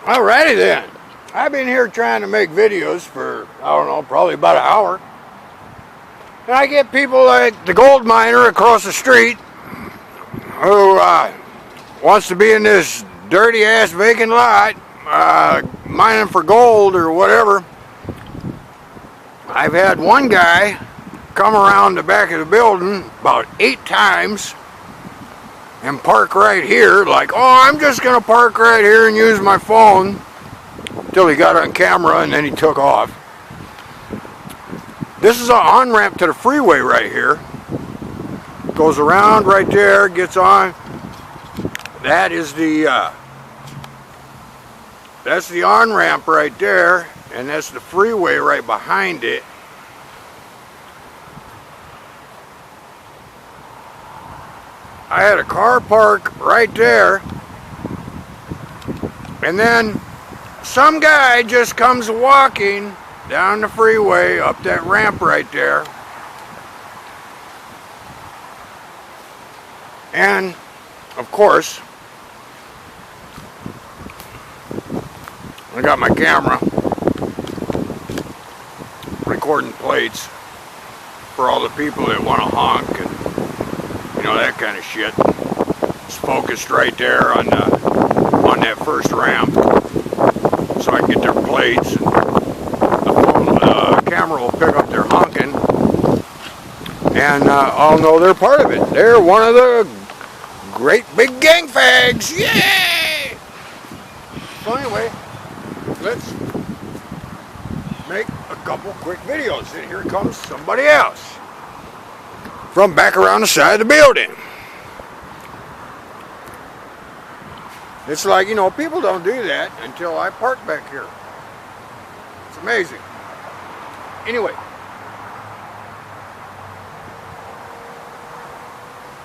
Alrighty then. I've been here trying to make videos for, I don't know, probably about an hour. And I get people like the gold miner across the street who wants to be in this dirty ass vacant lot mining for gold or whatever. I've had one guy come around the back of the building about 8 times and park right here like, oh, I'm just gonna park right here and use my phone, until he got on camera and then he took off. This is an on-ramp to the freeway right here. Goes around right there, gets on. That is that's the on-ramp right there, and that's the freeway right behind it. I had a car park right there, and then some guy just comes walking down the freeway up that ramp right there, and of course I got my camera recording plates for all the people that want to honk and that kind of shit. It's focused right there on that first ramp, so I can get their plates, and the camera will pick up their honking, and I'll know they're part of it. They're one of the great big gang fags. Yay! So anyway, let's make a couple quick videos. And here comes somebody else from back around the side of the building. It's like, people don't do that until I park back here. It's amazing. Anyway,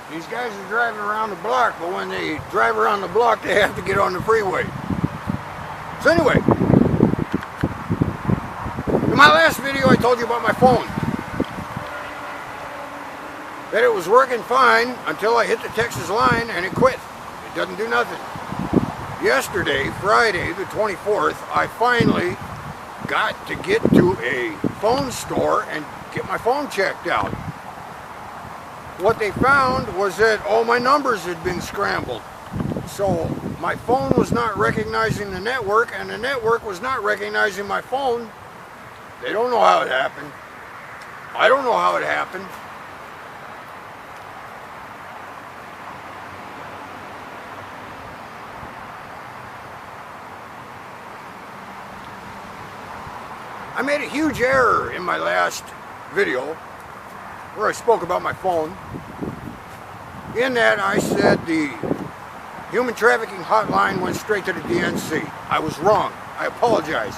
these guys are driving around the block, but when they drive around the block, they have to get on the freeway. So anyway, in my last video, I told you about my phone. That it was working fine until I hit the Texas line and it quit. It doesn't do nothing. Yesterday, Friday the 24th, I finally got to get to a phone store and get my phone checked out. What they found was that all my numbers had been scrambled. So my phone was not recognizing the network, and the network was not recognizing my phone. They don't know how it happened. I don't know how it happened. I made a huge error in my last video where I spoke about my phone. In that I said the human trafficking hotline went straight to the DNC. I was wrong. I apologize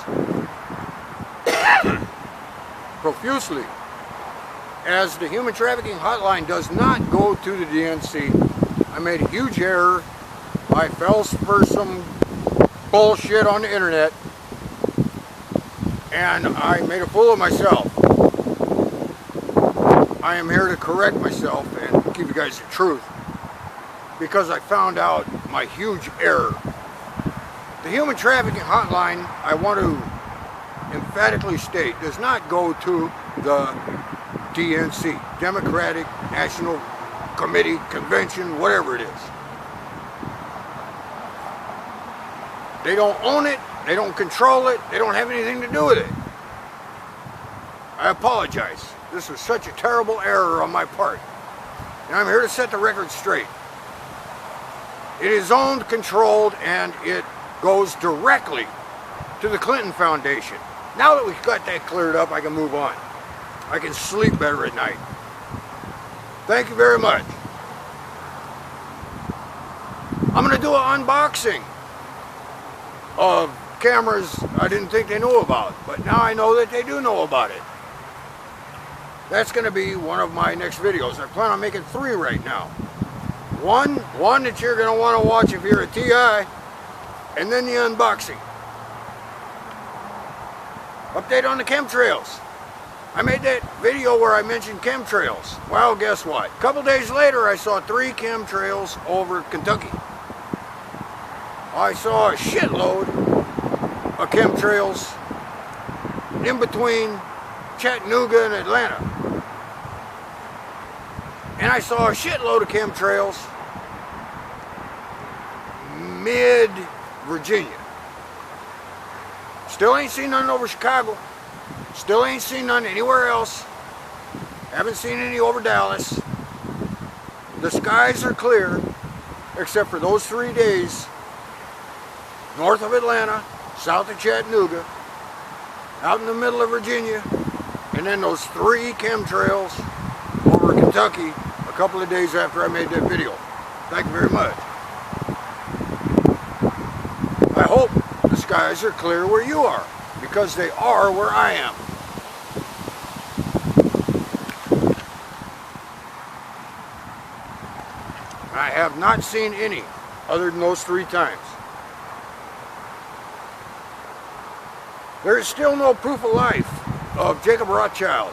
profusely, as the human trafficking hotline does not go to the DNC. I made a huge error. I fell for some bullshit on the internet, and I made a fool of myself. I am here to correct myself and give you guys the truth, because I found out my huge error. The human trafficking hotline, I want to emphatically state, does not go to the DNC, Democratic National Committee, Convention, whatever it is. They don't own it. They don't control it. They don't have anything to do with it. I apologize. This was such a terrible error on my part. And I'm here to set the record straight. It is owned, controlled, and it goes directly to the Clinton Foundation. Now that we've got that cleared up, I can move on. I can sleep better at night. Thank you very much. I'm going to do an unboxing of cameras I didn't think they knew about, but now I know that they do know about it. That's going to be one of my next videos. I plan on making 3 right now. One that you're going to want to watch if you're a TI, and then the unboxing. Update on the chemtrails. I made that video where I mentioned chemtrails. Well, guess what? A couple days later, I saw 3 chemtrails over Kentucky. I saw a shitload chemtrails in between Chattanooga and Atlanta. And I saw a shitload of chemtrails mid-Virginia. Still ain't seen none over Chicago. Still ain't seen none anywhere else. Haven't seen any over Dallas. The skies are clear, except for those 3 days north of Atlanta, south of Chattanooga, out in the middle of Virginia, and then those 3 chemtrails over Kentucky a couple of days after I made that video. Thank you very much. I hope the skies are clear where you are, because they are where I am. I have not seen any other than those 3 times. There is still no proof of life of Jacob Rothschild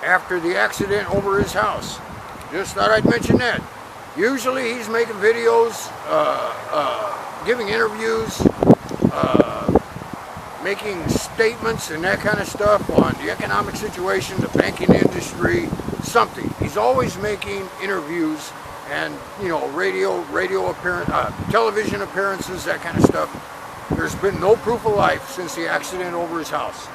after the accident over his house. Just thought I'd mention that. Usually he's making videos, giving interviews, making statements and that kind of stuff on the economic situation, the banking industry, something. He's always making interviews and, you know, radio appearance, television appearances, that kind of stuff. There's been no proof of life since the accident over his house.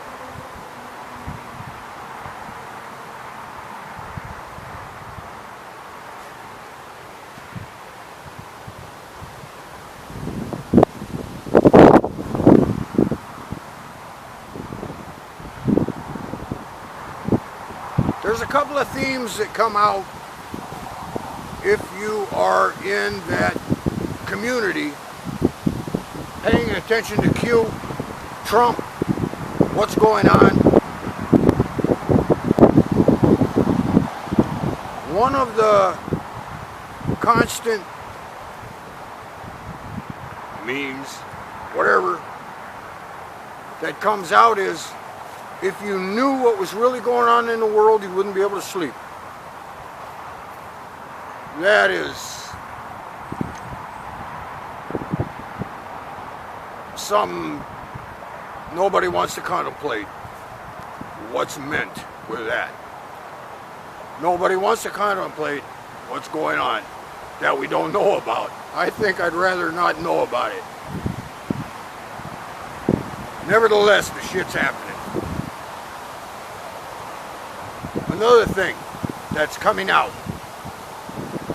There's a couple of themes that come out if you are in that community paying attention to Q, Trump, what's going on. One of the constant memes, whatever, that comes out is, if you knew what was really going on in the world, you wouldn't be able to sleep. That is something nobody wants to contemplate what's meant with that. Nobody wants to contemplate what's going on that we don't know about. I think I'd rather not know about it. Nevertheless, the shit's happening. Another thing that's coming out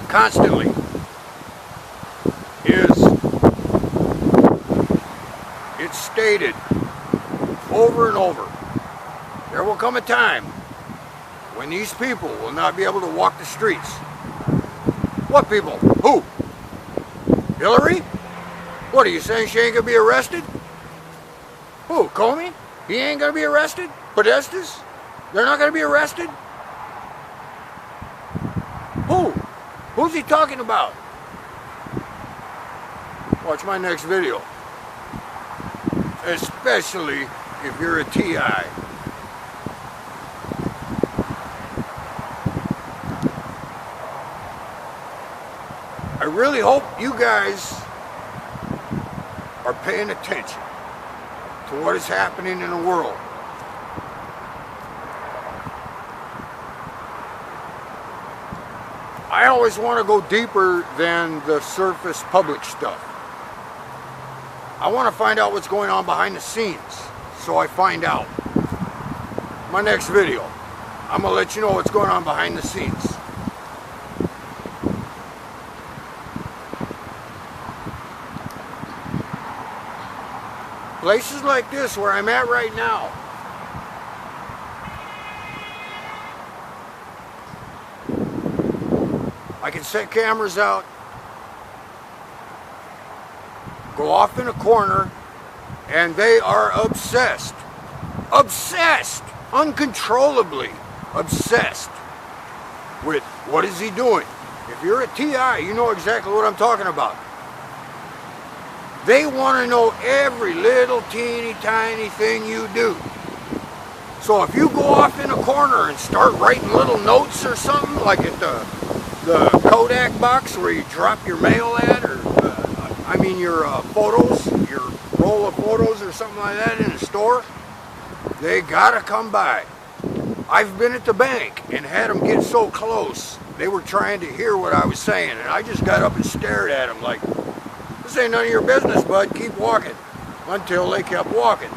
constantly is, it's stated over and over, there will come a time when these people will not be able to walk the streets. What people? Who? Hillary? What are you saying, she ain't gonna be arrested? Who? Comey? He ain't gonna be arrested? Podestas? They're not gonna be arrested? Who? Who's he talking about? Watch my next video. Especially if you're a TI. I really hope you guys are paying attention to what is happening in the world. I always want to go deeper than the surface public stuff. I want to find out what's going on behind the scenes, so I find out. My next video, I'm going to let you know what's going on behind the scenes. Places like this where I'm at right now, I can set cameras out, go off in a corner, and they are obsessed, uncontrollably obsessed with what is he doing. If you're a TI, you know exactly what I'm talking about. They want to know every little teeny tiny thing you do. So if you go off in a corner and start writing little notes or something, like at the Kodak box where you drop your mail at, or I mean your photos, your roll of photos or something like that in a store, they gotta come by. I've been at the bank and had them get so close, they were trying to hear what I was saying, and I just got up and stared at them like, this ain't none of your business, bud, keep walking. Until they kept walking.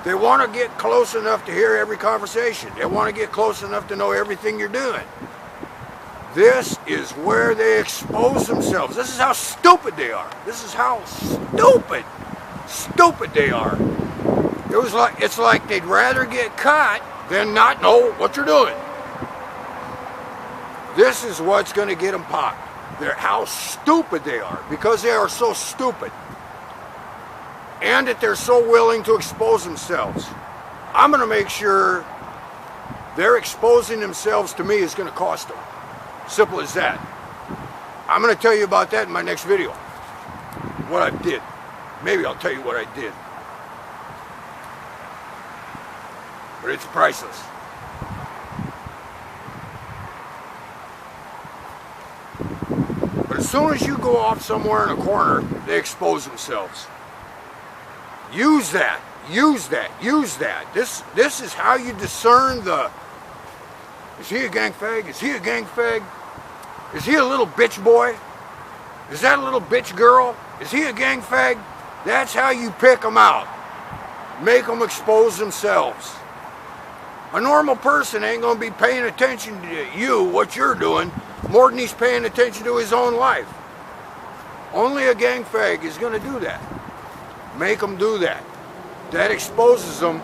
They want to get close enough to hear every conversation. They want to get close enough to know everything you're doing. This is where they expose themselves. This is how stupid they are. This is how stupid they are. It's like they'd rather get caught than not know what you're doing. This is what's going to get them popped. How stupid they are, because they are so stupid. And that they're so willing to expose themselves. I'm going to make sure their exposing themselves to me is going to cost them. Simple as that. I'm going to tell you about that in my next video. What I did. Maybe I'll tell you what I did. But it's priceless. But as soon as you go off somewhere in a corner, they expose themselves. Use that. Use that. Use that. This is how you discern the... Is he a gang fag? Is he a gang fag? Is he a little bitch boy? Is that a little bitch girl? Is he a gang fag? That's how you pick them out. Make them expose themselves. A normal person ain't going to be paying attention to you, what you're doing, more than he's paying attention to his own life. Only a gang fag is going to do that. Make them do that. That exposes them.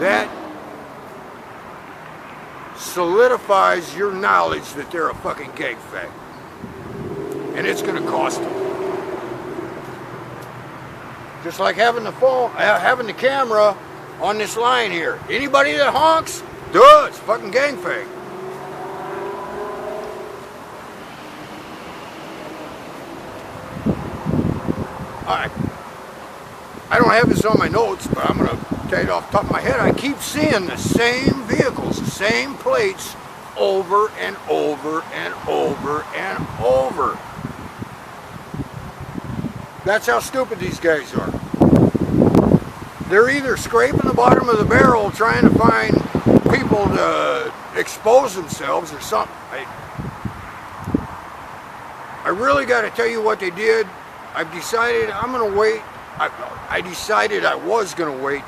That solidifies your knowledge that they're a fucking gang fag. And it's going to cost them. Just like having the phone, having the camera on this line here. Anybody that honks, it's fucking gang fag. Alright. I don't have this on my notes, but I'm going to tell you off the top of my head. I keep seeing the same vehicles, the same plates over and over and over and over. That's how stupid these guys are. They're either scraping the bottom of the barrel trying to find people to expose themselves or something. I really got to tell you what they did. I've decided I'm going to wait. I decided I was going to wait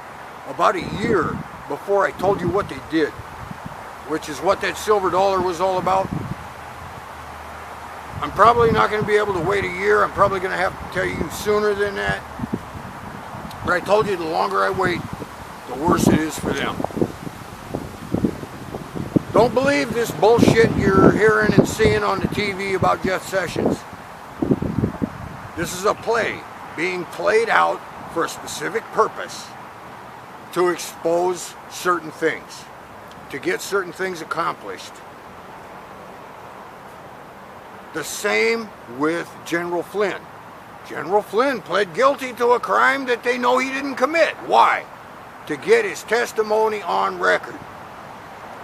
about a year before I told you what they did, which is what that silver dollar was all about. I'm probably not going to be able to wait a year. I'm probably going to have to tell you sooner than that. But I told you the longer I wait, the worse it is for them. Don't believe this bullshit you're hearing and seeing on the TV about Jeff Sessions. This is a play being played out for a specific purpose to expose certain things, to get certain things accomplished. The same with General Flynn. General Flynn pled guilty to a crime that they know he didn't commit. Why? To get his testimony on record.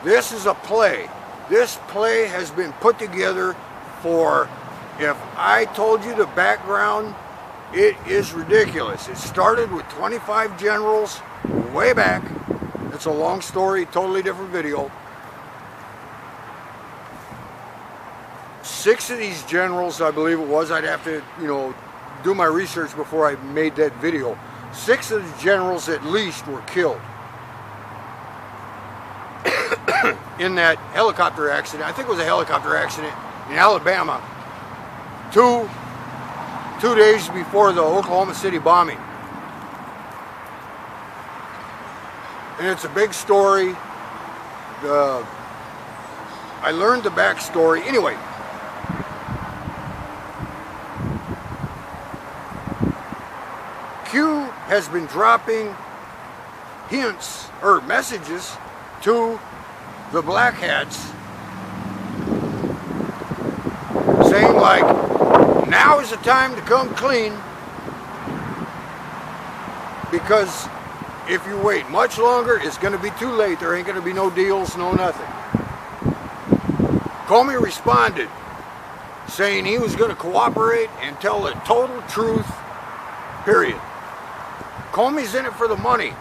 This is a play. This play has been put together for, if I told you the background, it is ridiculous. It started with 25 generals way back. It's a long story, totally different video. 6 of these generals, I believe it was, I'd have to, do my research before I made that video. 6 of the generals at least were killed in that helicopter accident. I think it was a helicopter accident in Alabama 2 days before the Oklahoma City bombing. And it's a big story. I learned the backstory. Anyway, Q has been dropping hints or messages to the black hats saying like, now is the time to come clean, because if you wait much longer, it's going to be too late. There ain't going to be no deals, no nothing. Comey responded saying he was going to cooperate and tell the total truth, period. Comey's in it for the money.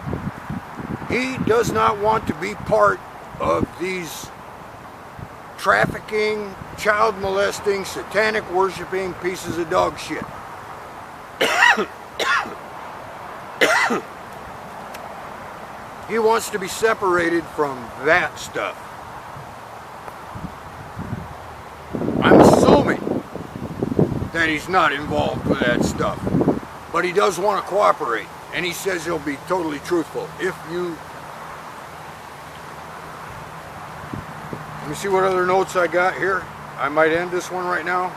He does not want to be part of these trafficking, child molesting, satanic worshiping pieces of dog shit. He wants to be separated from that stuff. I'm assuming that he's not involved with that stuff, but he does want to cooperate, and he says he'll be totally truthful. Let me see what other notes I got here. I might end this one right now.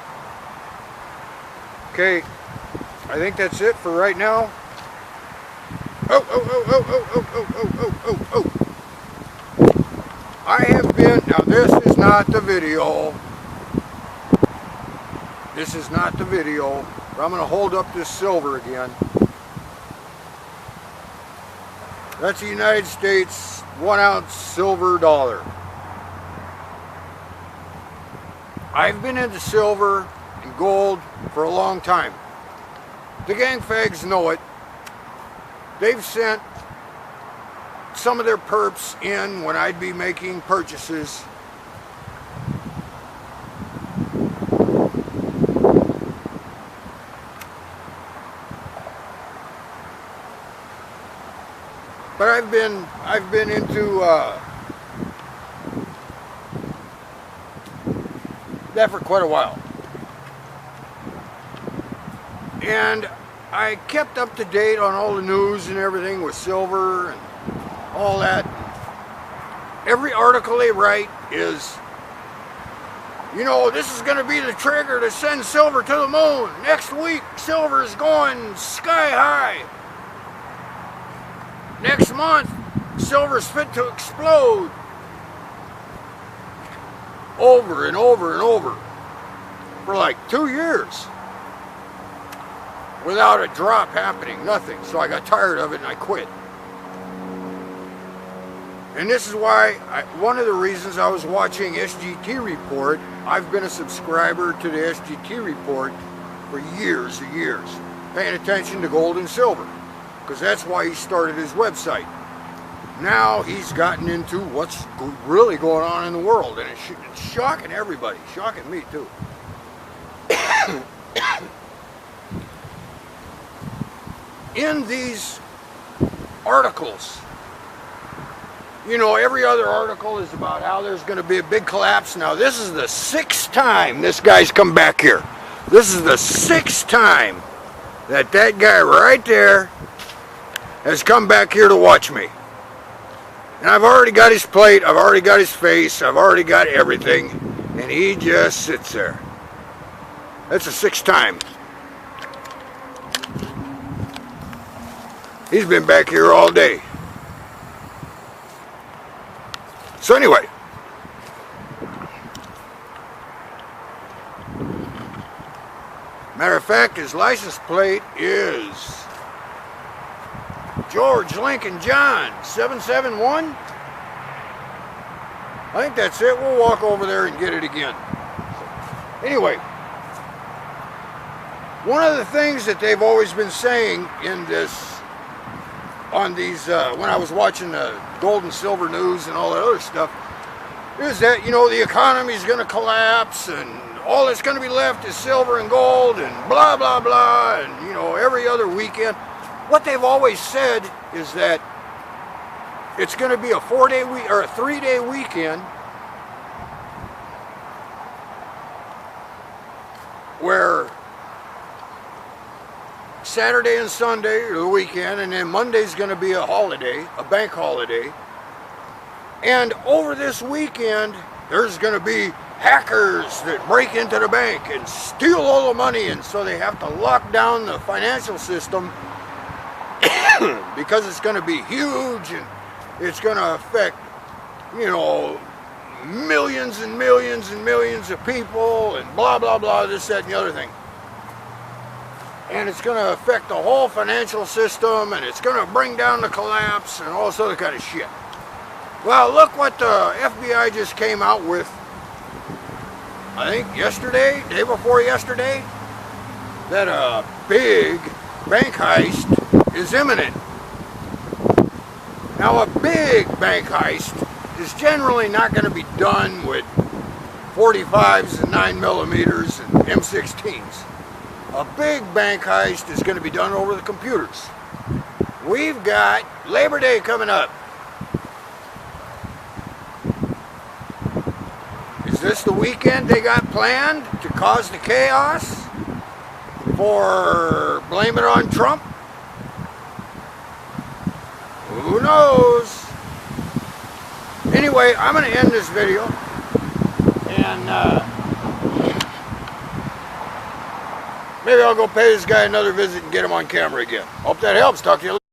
Okay, I think that's it for right now. I have been, now this is not the video. This is not the video. But I'm going to hold up this silver again. That's a United States 1 ounce silver dollar. I've been into silver and gold for a long time. The gang fags know it. They've sent some of their perps in when I'd be making purchases. But I've been into that for quite a while. And I kept up to date on all the news and everything with silver and all that. Every article they write is, you know, this is going to be the trigger to send silver to the moon. Next week, silver is going sky high. Next month, silver's fit to explode. Over and over and over for like 2 years. Without a drop happening, nothing. So I got tired of it and I quit. And this is why, one of the reasons I was watching SGT Report, I've been a subscriber to the SGT Report for years and years, paying attention to gold and silver, because that's why he started his website. Now he's gotten into what's really going on in the world, and it's shocking everybody, shocking me too. In these articles, you know, every other article is about how there's going to be a big collapse. Now, this is the 6th time this guy's come back here. This is the 6th time that guy right there has come back here to watch me. And I've already got his plate, I've already got his face, I've already got everything, and he just sits there. That's the 6th time. He's been back here all day. So anyway, matter of fact, his license plate is George Lincoln John 771. I think that's it. We'll walk over there and get it again. Anyway, one of the things that they've always been saying in this, on these, when I was watching the gold and silver news and all that other stuff, is that, you know, the economy is going to collapse and all that's going to be left is silver and gold and blah, blah, blah, and, you know, every other weekend. What they've always said is that it's going to be a 4-day week or a 3-day weekend where Saturday and Sunday are the weekend, and then Monday's going to be a holiday, a bank holiday. And over this weekend, there's going to be hackers that break into the bank and steal all the money, and so they have to lock down the financial system because it's going to be huge and it's going to affect, you know, millions and millions and millions of people and blah, blah, blah, this, that, and the other thing. And it's going to affect the whole financial system, and it's going to bring down the collapse and all this other kind of shit. Well, look what the FBI just came out with I think yesterday, day before yesterday, that a big bank heist is imminent. Now a big bank heist is generally not going to be done with 45s and 9mm and M16s. A big bank heist is going to be done over the computers. We've got Labor Day coming up. Is this the weekend they got planned to cause the chaos? For blame it on Trump? Who knows? Anyway, I'm going to end this video and maybe I'll go pay this guy another visit and get him on camera again. Hope that helps. Talk to you later.